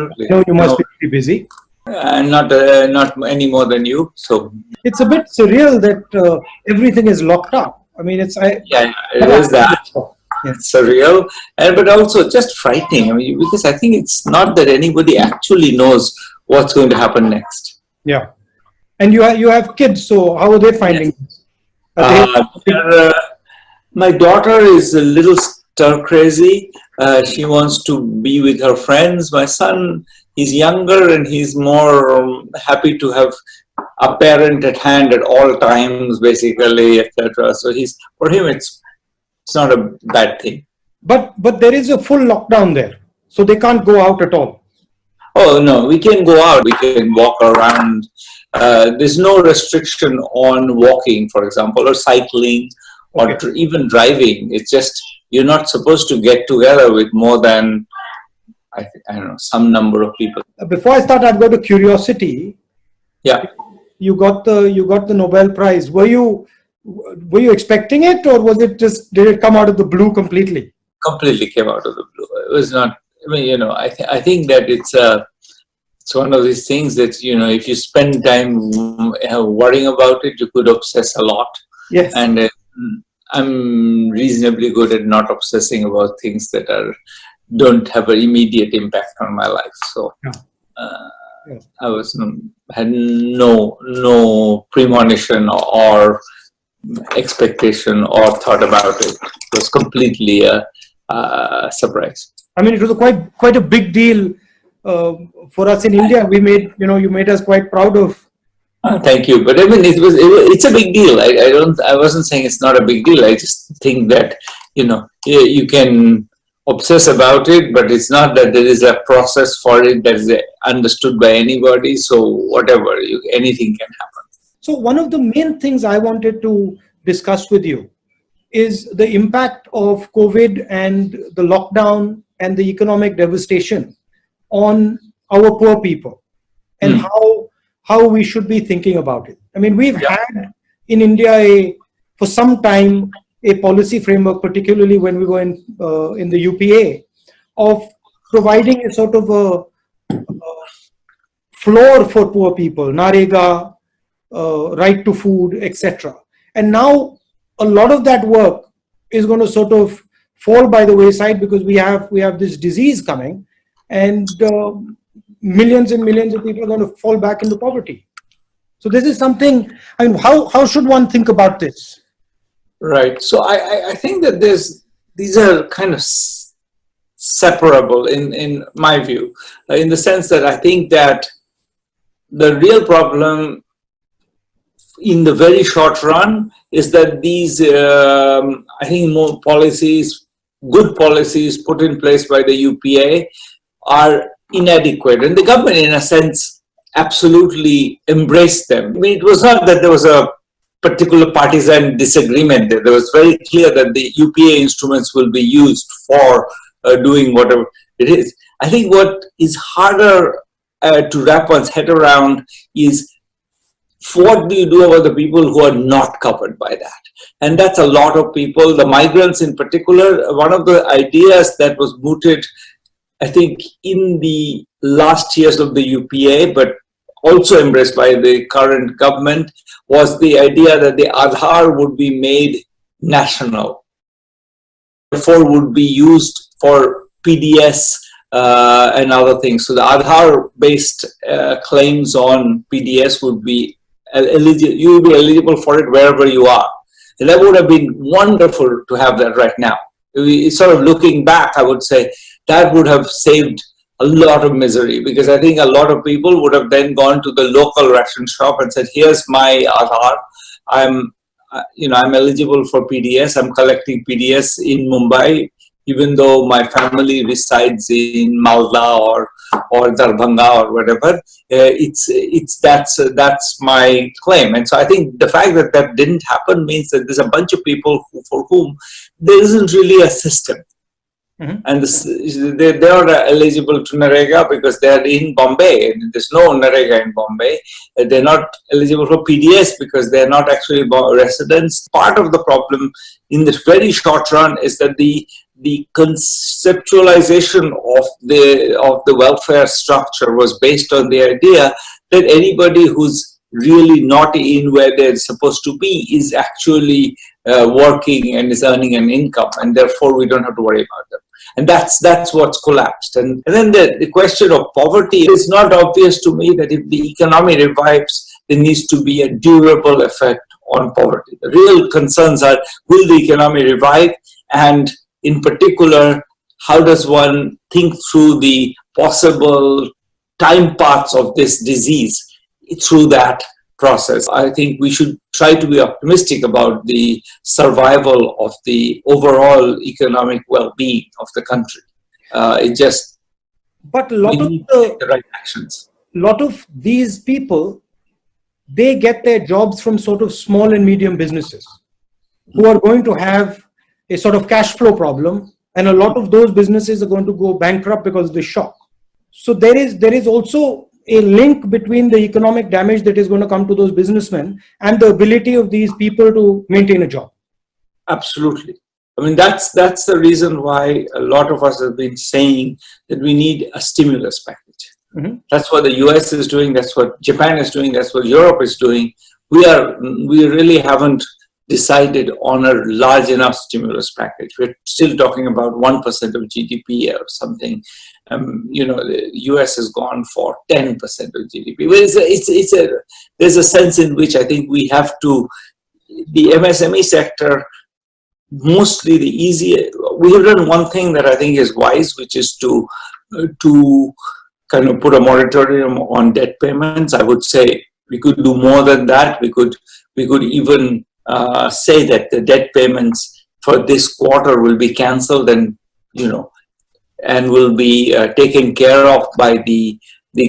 absolutely. I know you must No, be pretty busy. not any more than you. So It's a bit surreal that everything is locked up. I mean, it's I yeah, it never is happened that. before. Yeah. It's surreal, and but also just frightening. I mean, because I think it's not that anybody actually knows what's going to happen next. Yeah. And you have kids, so how are they finding Yes. this? Are they My daughter is a little stir crazy. She wants to be with her friends. My son, he's younger and he's more happy to have a parent at hand at all times, basically, etc. So for him, it's not a bad thing. but there is a full lockdown there, so they can't go out at all. Oh no, we can go out. We can walk around. There's no restriction on walking, for example, or cycling, or Okay. even driving. It's just you're not supposed to get together with more than I don't know, some number of people. Before I start, I've got a curiosity. Yeah, You got the Nobel Prize. Were you expecting it, or did it come out of the blue completely? completely came out of the blue. It was not. I mean, I think that it's one of these things that if you spend time worrying about it, you could obsess a lot. Yes. And I'm reasonably good at not obsessing about things that don't have an immediate impact on my life. So Yeah. Yeah. I had no premonition or expectation or thought about it. It was completely a surprise. I mean, it was quite a big deal for us in India. You made us quite proud of. Thank you, but I mean, it's a big deal. I wasn't saying it's not a big deal. I just think that you can obsess about it, but it's not that there is a process for it that is understood by anybody. So whatever, anything can happen. So one of the main things I wanted to discuss with you is the impact of COVID and the lockdown and the economic devastation on our poor people, and how we should be thinking about it. I mean, we've had in India for some time a policy framework, particularly when we were in the UPA, of providing a sort of a floor for poor people, Narega, right to food, etc. And now a lot of that work is going to sort of fall by the wayside because we have this disease coming, and millions and millions of people are going to fall back into poverty. So this is something. I mean, how should one think about this? Right. So I think that these are kind of separable in my view, in the sense that I think that the real problem in the very short run is that these, I think, more good policies put in place by the UPA are inadequate. And the government, in a sense, absolutely embraced them. I mean, it was not that there was a particular partisan disagreement there. There was very clear that the UPA instruments will be used for doing whatever it is. I think what is harder to wrap one's head around is what do you do about the people who are not covered by that? And that's a lot of people, the migrants in particular. One of the ideas that was mooted, I think, in the last years of the UPA, but also embraced by the current government, was the idea that the Aadhaar would be made national. Therefore, would be used for PDS and other things. So the Aadhaar-based claims on PDS would be eligible. You will be eligible for it wherever you are. And that would have been wonderful to have that right now. Sort of looking back, I would say that would have saved a lot of misery, because I think a lot of people would have then gone to the local ration shop and said, "Here's my Aadhaar. I'm eligible for PDS. I'm collecting PDS in Mumbai, even though my family resides in Malda or Darbhanga or whatever. That's my claim." And so I think the fact that that didn't happen means that there's a bunch of people for whom there isn't really a system. Mm-hmm. And they are eligible to Narega because they are in Bombay. There's no Narega in Bombay. They're not eligible for PDS because they're not actually residents. Part of the problem in the very short run is that the the conceptualization of the welfare structure was based on the idea that anybody who's really not in where they're supposed to be is actually working and is earning an income, and therefore we don't have to worry about them. And that's what's collapsed. And then the question of poverty is not obvious to me that if the economy revives, there needs to be a durable effect on poverty. The real concerns are, will the economy revive? And in particular, how does one think through the possible time paths of this disease through that process? I think we should try to be optimistic about the survival of the overall economic well-being of the country. But we need to take the right actions. Lot of these people, they get their jobs from sort of small and medium businesses who are going to have a sort of cash flow problem, and a lot of those businesses are going to go bankrupt because of the shock. So there is also a link between the economic damage that is going to come to those businessmen and the ability of these people to maintain a job. Absolutely. I mean, that's the reason why a lot of us have been saying that we need a stimulus package. Mm-hmm. That's what the US is doing. That's what Japan is doing. That's what Europe is doing. We really haven't decided on a large enough stimulus package. We're still talking about 1% of GDP or something. The US has gone for 10% of GDP. But there's a sense in which I think we have to, the MSME sector, mostly the easier. We have done one thing that I think is wise, which is to kind of put a moratorium on debt payments. I would say we could do more than that. We could even say that the debt payments for this quarter will be cancelled and will be taken care of by the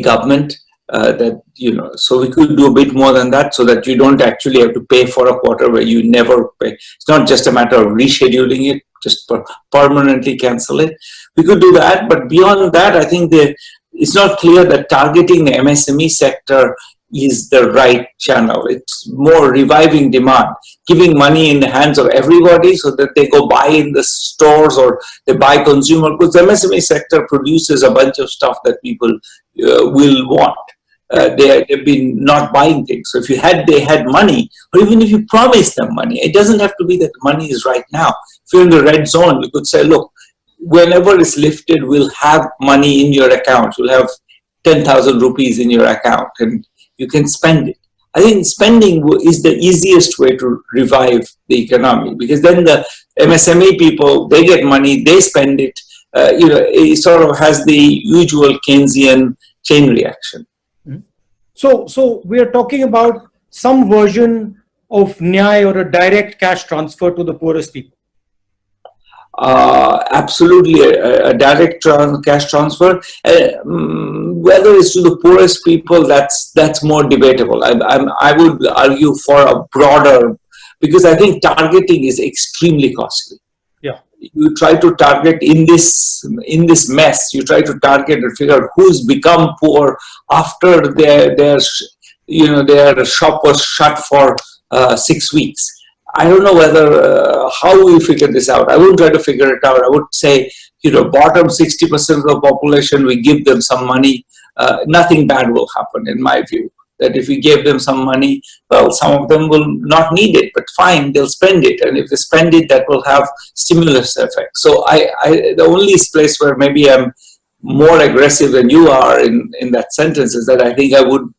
government. So we could do a bit more than that, so that you don't actually have to pay for a quarter where you never pay. It's not just a matter of rescheduling it, just permanently cancel it. We could do that, but beyond that, I think it's not clear that targeting the MSME sector is the right channel. It's more reviving demand, giving money in the hands of everybody so that they go buy in the stores or they buy consumer goods. The MSME sector produces a bunch of stuff that people will want. They've been not buying things. So if they had money, or even if you promise them money, it doesn't have to be that money is right now. If you're in the red zone, you could say, look, whenever it's lifted, we'll have money in your account. You'll have 10,000 rupees in your account and you can spend it. I think spending is the easiest way to revive the economy, because then the MSME people, they get money, they spend it. It sort of has the usual Keynesian chain reaction. So we are talking about some version of Nyay, or a direct cash transfer to the poorest people. Absolutely, a direct cash transfer. Whether it's to the poorest people, that's more debatable. I would argue for a broader, because I think targeting is extremely costly. Yeah, you try to target in this mess. You try to target and figure out who's become poor after their shop was shut for 6 weeks. I don't know how we figure this out. I wouldn't try to figure it out. I would say, bottom 60% of the population, we give them some money. Nothing bad will happen, in my view. That if we gave them some money, well, some of them will not need it, but fine, they'll spend it. And if they spend it, that will have stimulus effect. So the only place where maybe I'm more aggressive than you are in that sentence is that I think I would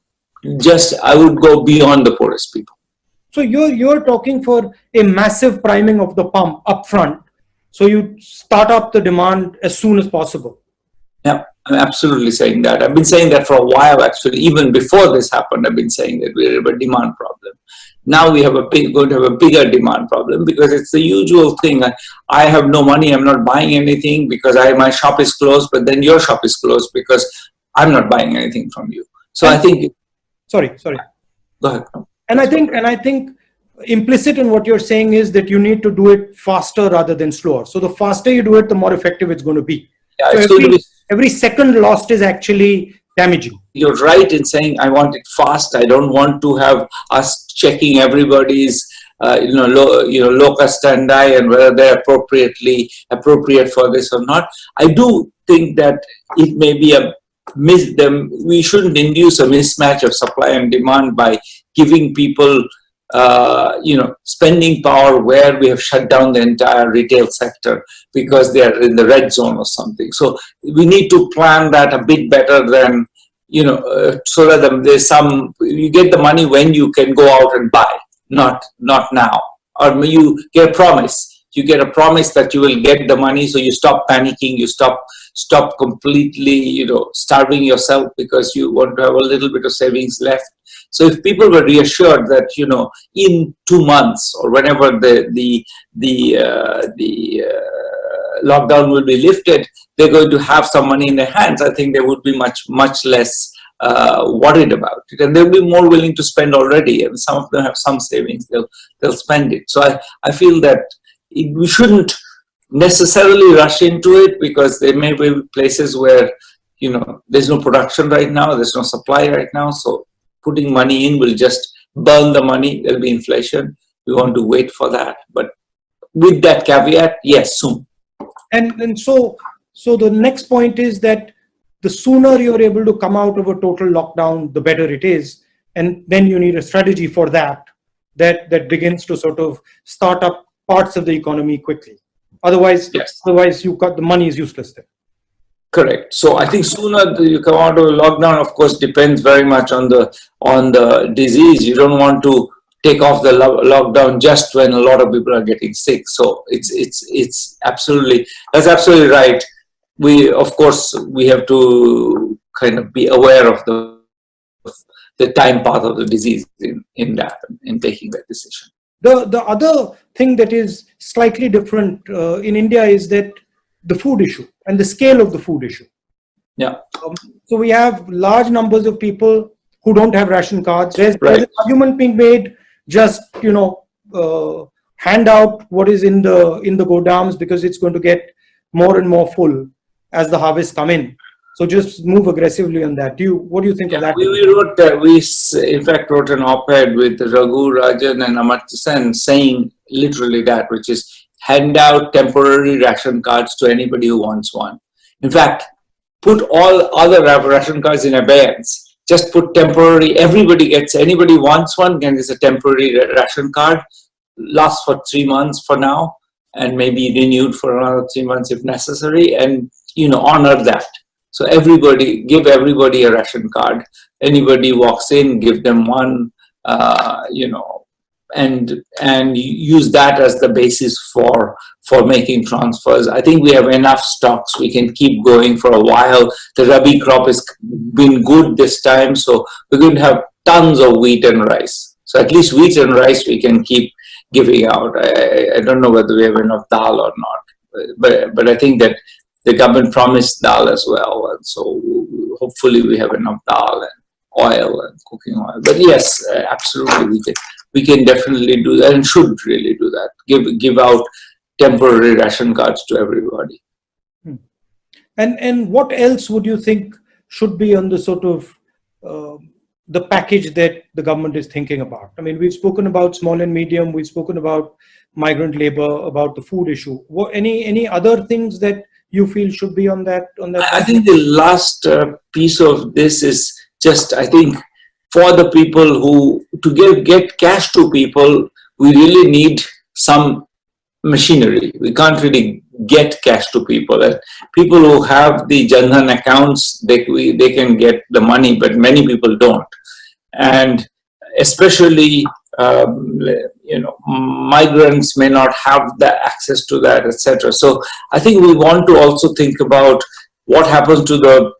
go beyond the poorest people. So you're talking for a massive priming of the pump up front. So you start up the demand as soon as possible. Yeah, I'm absolutely saying that. I've been saying that for a while, actually. Even before this happened, I've been saying that we have a demand problem. Now we have going to have a bigger demand problem, because it's the usual thing. I have no money. I'm not buying anything because my shop is closed, but then your shop is closed because I'm not buying anything from you. So I think... Sorry. Go ahead. And I think implicit in what you're saying is that you need to do it faster rather than slower. So the faster you do it, the more effective it's going to be. Yeah, so every second lost is actually damaging. You're right in saying I want it fast. I don't want to have us checking everybody's locus standi and whether they're appropriate for this or not. I do think that it may be we shouldn't induce a mismatch of supply and demand by giving people spending power where we have shut down the entire retail sector because they are in the red zone or something. So we need to plan that a bit better than, so that you get the money when you can go out and buy, not now. Or you get a promise. You get a promise that you will get the money, so you stop panicking, you stop completely, starving yourself because you want to have a little bit of savings left. So if people were reassured that, in 2 months or whenever the lockdown will be lifted, they're going to have some money in their hands, I think they would be much less worried about it, and they'll be more willing to spend already. And some of them have some savings; they'll spend it. So I feel that we shouldn't necessarily rush into it, because there may be places where there's no production right now, there's no supply right now. So putting money in will just burn the money. There'll be inflation. We want to wait for that, but with that caveat, yes, soon. And so the next point is that the sooner you're able to come out of a total lockdown, the better it is. And then you need a strategy for that begins to sort of start up parts of the economy quickly. Otherwise, yes. You've got the money is useless then. Correct. So I think sooner you come out of a lockdown, of course, depends very much on the disease. You don't want to take off the lockdown just when a lot of people are getting sick. So it's absolutely, that's absolutely right. We have to kind of be aware of the time path of the disease in taking that decision. The other thing that is slightly different in India is that the food issue and the scale of the food issue. Yeah. So we have large numbers of people who don't have ration cards. There's an argument being made, just hand out what is in the godams, because it's going to get more and more full as the harvests come in. So just move aggressively on that. What do you think of that? We in fact wrote an op-ed with Raghu, Rajan and Amartya Sen saying literally that, which is hand out temporary ration cards to anybody who wants one. In fact, put all other ration cards in abeyance. Just put temporary, anybody wants one, and it's a temporary ration card, lasts for 3 months for now, and maybe renewed for another 3 months if necessary, and honor that. So give everybody a ration card. Anybody walks in, give them one, and use that as the basis for making transfers. I think we have enough stocks. We can keep going for a while. The Rabi crop has been good this time, so we're going to have tons of wheat and rice. So at least wheat and rice we can keep giving out. I don't know whether we have enough dal or not, but I think that the government promised dal as well, and so hopefully we have enough dal and oil and cooking oil. But yes, absolutely, we can definitely do that, and should really do that. Give out temporary ration cards to everybody. And what else would you think should be on the sort of the package that the government is thinking about? I mean, we've spoken about small and medium. We've spoken about migrant labor, about the food issue. Any other things that you feel should be on that? I think the last piece of this is just, I think, for the people who, to get cash to people, we really need some machinery. We can't really get cash to people. And people who have the Jan Dhan accounts, they can get the money, but many people don't. And especially, migrants may not have the access to that, etc. So I think we want to also think about what happens to the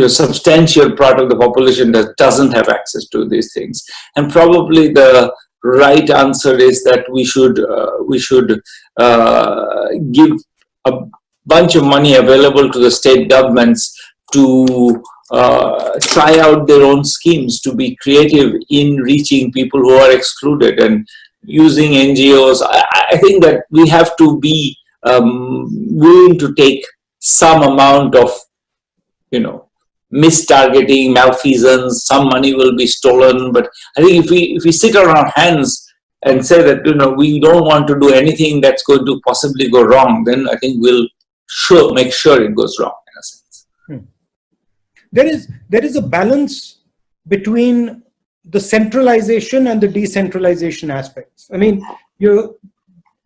substantial part of the population that doesn't have access to these things. And probably the right answer is that we should give a bunch of money available to the state governments to try out their own schemes, to be creative in reaching people who are excluded and using NGOs. I think that we have to be willing to take some amount of, mistargeting, malfeasance. Some money will be stolen, but I think if we sit on our hands and say that, we don't want to do anything that's going to possibly go wrong, then I think we'll make sure it goes wrong in a sense. There is a balance between the centralization and the decentralization aspects. I mean,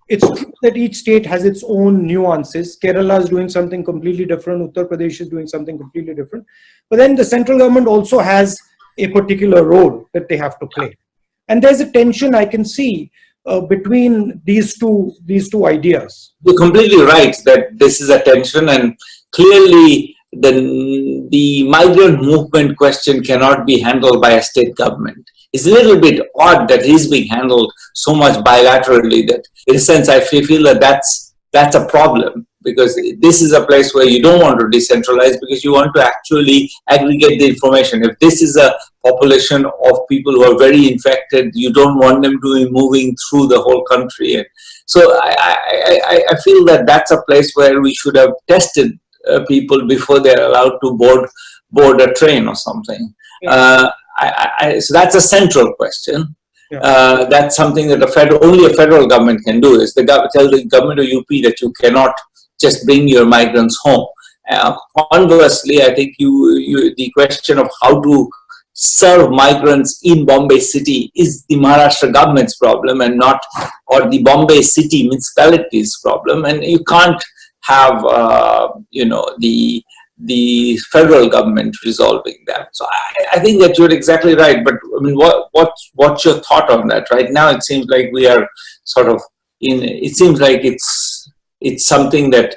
it's true that each state has its own nuances. Kerala is doing something completely different. Uttar Pradesh is doing something completely different. But then the central government also has a particular role that they have to play. And there's a tension I can see between these two ideas. You're completely right that this is a tension, and clearly the migrant movement question cannot be handled by a state government. It's a little bit odd that it's being handled so much bilaterally that, in a sense, I feel that that's a problem, because this is a place where you don't want to decentralize because you want to actually aggregate the information. If this is a population of people who are very infected, you don't want them to be moving through the whole country. So I feel that that's a place where we should have tested people before they're allowed to board a train or something. Yeah. So that's a central question. Yeah. That's something that only a federal government can do, is tell the government of UP that you cannot just bring your migrants home. Conversely, I think the question of how to serve migrants in Bombay city is the Maharashtra government's problem, and or the Bombay city municipality's problem. And you can't have the federal government resolving that. So I think that you're exactly right. But I mean, what's your thought on that? Right now, it seems like we are sort of it seems like it's something that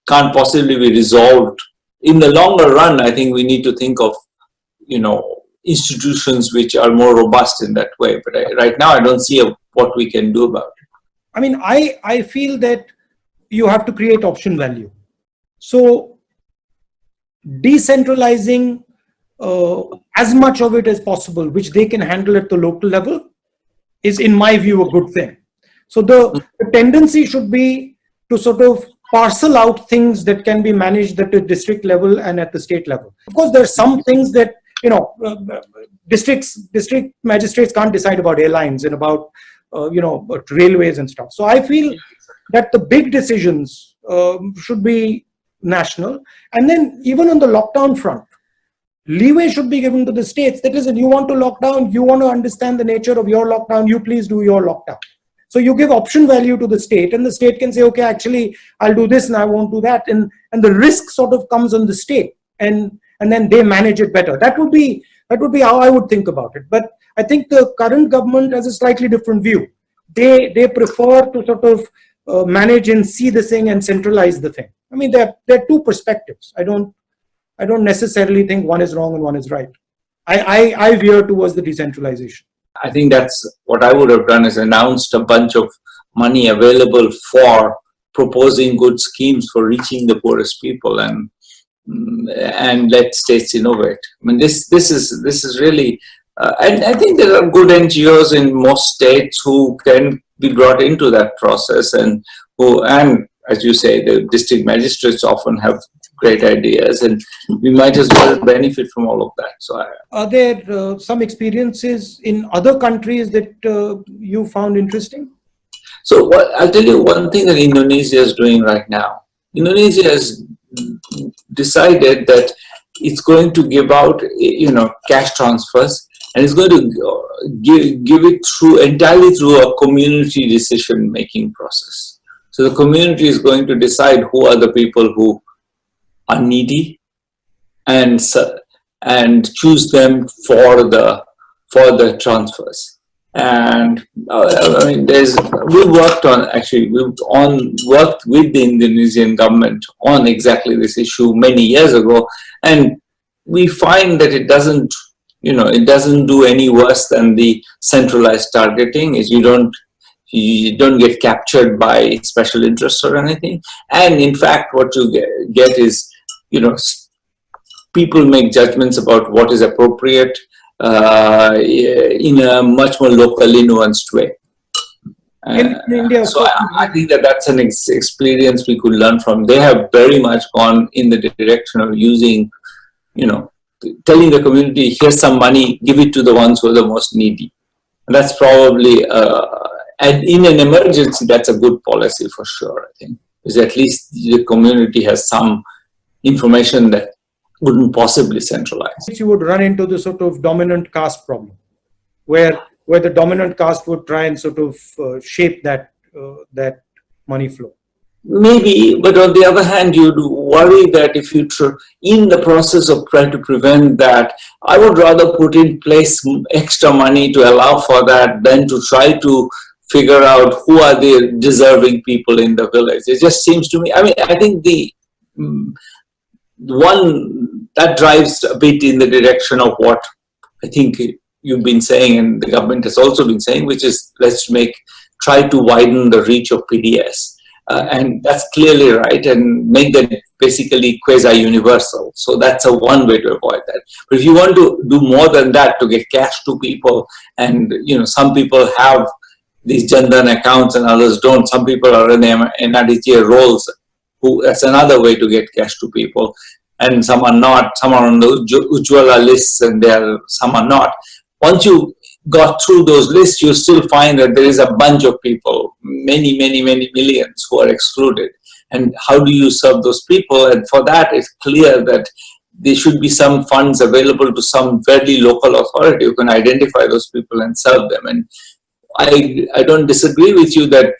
can't possibly be resolved. In the longer run, I think we need to think of, institutions which are more robust in that way. But right now, I don't see what we can do about it. I mean, I feel that you have to create option value. So decentralizing as much of it as possible, which they can handle at the local level, is, in my view, a good thing. So the tendency should be to sort of parcel out things that can be managed at the district level and at the state level. Of course, there are some things that, district magistrates can't decide about airlines and about, railways and stuff. So I feel that the big decisions should be national. And then even on the lockdown front, leeway should be given to the states. That is, if you want to lock down, you want to understand the nature of your lockdown, you please do your lockdown. So you give option value to the state, and the state can say, okay, actually, I'll do this and I won't do that. And the risk sort of comes on the state, and then they manage it better. That would be how I would think about it. But I think the current government has a slightly different view. They prefer to sort of manage and see the thing and centralize the thing. I mean, there are two perspectives. I don't necessarily think one is wrong and one is right. I veer towards the decentralization. I think that's what I would have done, is announced a bunch of money available for proposing good schemes for reaching the poorest people, and let states innovate. I mean, this is really, and I think there are good NGOs in most states who can be brought into that process, and as you say, the district magistrates often have great ideas, and we might as well benefit from all of that. So, are there some experiences in other countries that you found interesting? So, I'll tell you one thing that Indonesia is doing right now. Indonesia has decided that it's going to give out, cash transfers, and it's going to give it entirely through a community decision-making process. So the community is going to decide who are the people who are needy, and choose them for the transfers. And I mean, we've worked with the Indonesian government on exactly this issue many years ago, and we find that it doesn't do any worse than the centralized targeting. Is you don't get captured by special interests or anything, and in fact, what you get is, people make judgments about what is appropriate in a much more locally nuanced way. In India, so I think that's an experience we could learn from. They have very much gone in the direction of using, telling the community, here's some money, give it to the ones who are the most needy. And that's probably and in an emergency, that's a good policy for sure, I think, because at least the community has some information that wouldn't possibly centralize. You would run into the sort of dominant caste problem, where the dominant caste would try and sort of shape that money flow. Maybe, but on the other hand, you'd worry that if you in the process of trying to prevent that, I would rather put in place extra money to allow for that than to try to figure out who are the deserving people in the village. It just seems to me, I mean, I think the one that drives a bit in the direction of what I think you've been saying and the government has also been saying, which is try to widen the reach of PDS. And that's clearly right, and make them basically quasi-universal. So that's one way to avoid that. But if you want to do more than that, to get cash to people, and some people have these Jan Dhan accounts and others don't. Some people are in NRDGA roles, that's another way to get cash to people. And some are not. Some are on the Ujjwala lists, and some are not. Once you got through those lists, you still find that there is a bunch of people, many millions, who are excluded. And how do you serve those people? And for that, it's clear that there should be some funds available to some very local authority who can identify those people and serve them. And I don't disagree with you that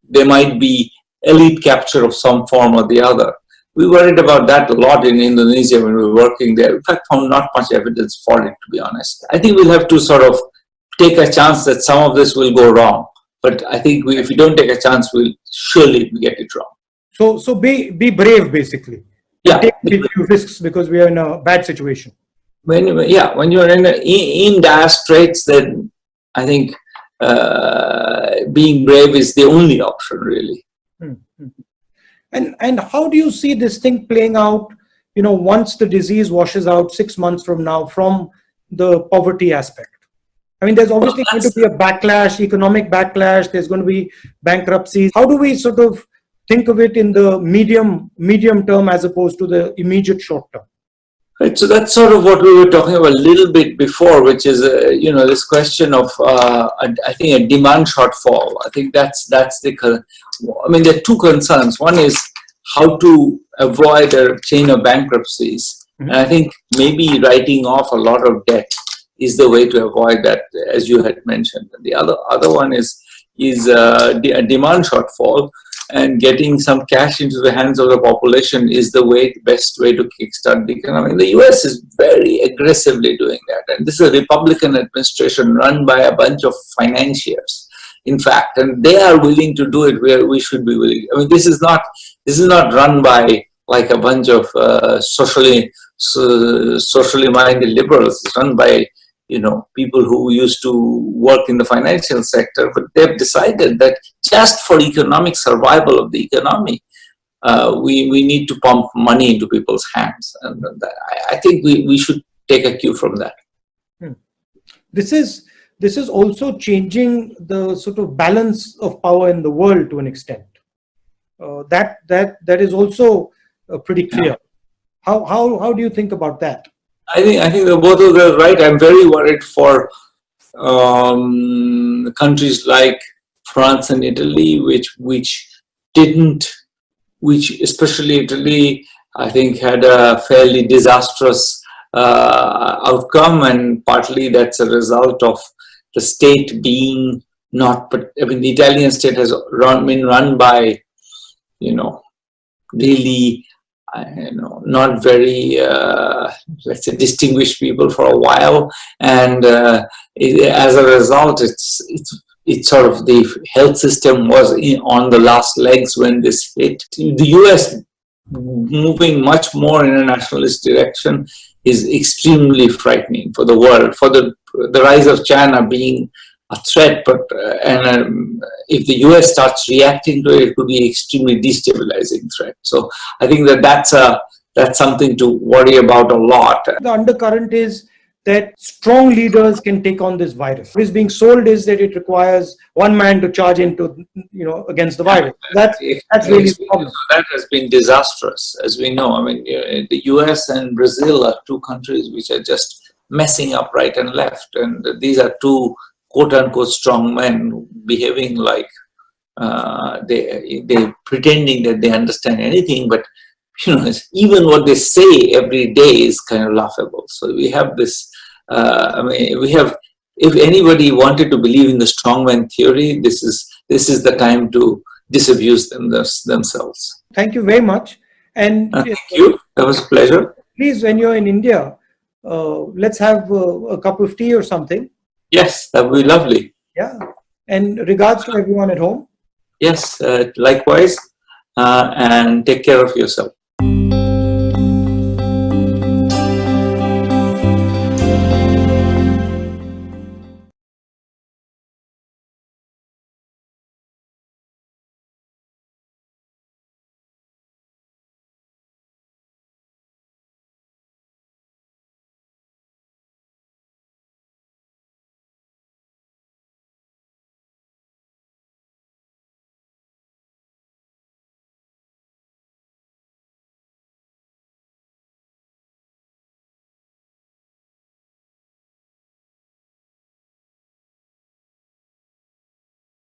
there might be elite capture of some form or the other. We worried about that a lot in Indonesia when we were working there. In fact, found not much evidence for it, to be honest. I think we'll have to sort of take a chance that some of this will go wrong. But I think if we don't take a chance, we'll surely get it wrong. So be brave, basically. Yeah. Take risks because we are in a bad situation. When you're in dire straits, then I think being brave is the only option, really. And how do you see this thing playing out, once the disease washes out 6 months from now, from the poverty aspect? I mean, there's obviously going to be a backlash, economic backlash. There's going to be bankruptcies. How do we sort of think of it in the medium term as opposed to the immediate short term? Right. So that's sort of what we were talking about a little bit before, which is this question of I think a demand shortfall. I think that's the. I mean, there are two concerns. One is how to avoid a chain of bankruptcies, and I think maybe writing off a lot of debt is the way to avoid that, as you had mentioned. The other one is a demand shortfall, and getting some cash into the hands of the population is the best way to kickstart the economy. The US is very aggressively doing that, and this is a Republican administration run by a bunch of financiers, in fact, and they are willing to do it where we should be willing. I mean, this is not run by like a bunch of socially minded liberals. It's run by people who used to work in the financial sector, but they've decided that just for economic survival of the economy, we need to pump money into people's hands. And I think we should take a cue from that. This is also changing the sort of balance of power in the world to an extent. That is also pretty clear. How do you think about that? I think that both of them are right. I'm very worried for countries like France and Italy, which especially Italy, I think had a fairly disastrous outcome, and partly that's a result of the state being not. But I mean, the Italian state has been run by, really. Not very, let's say, distinguished people for a while, and as a result, it's sort of the health system was on the last legs when this hit. The US moving much more in a nationalist direction is extremely frightening for the world, for the rise of China being a threat, but if the US starts reacting to it, it could be an extremely destabilizing threat. So I think that's something to worry about a lot. The undercurrent is that strong leaders can take on this virus. What is being sold is that it requires one man to charge into, against the virus. That's really the problem. That has been disastrous, as we know. I mean, the US and Brazil are two countries which are just messing up right and left, and these are two quote unquote strong men behaving like they pretending that they understand anything, but even what they say every day is kind of laughable. So we have this. We have. If anybody wanted to believe in the strongman theory, this is the time to disabuse themselves. Thank you very much. And Thank you. That was a pleasure. please, when you're in India, let's have a cup of tea or something. Yes, that would be lovely. Yeah. And regards to everyone at home. Yes, likewise, and take care of yourself.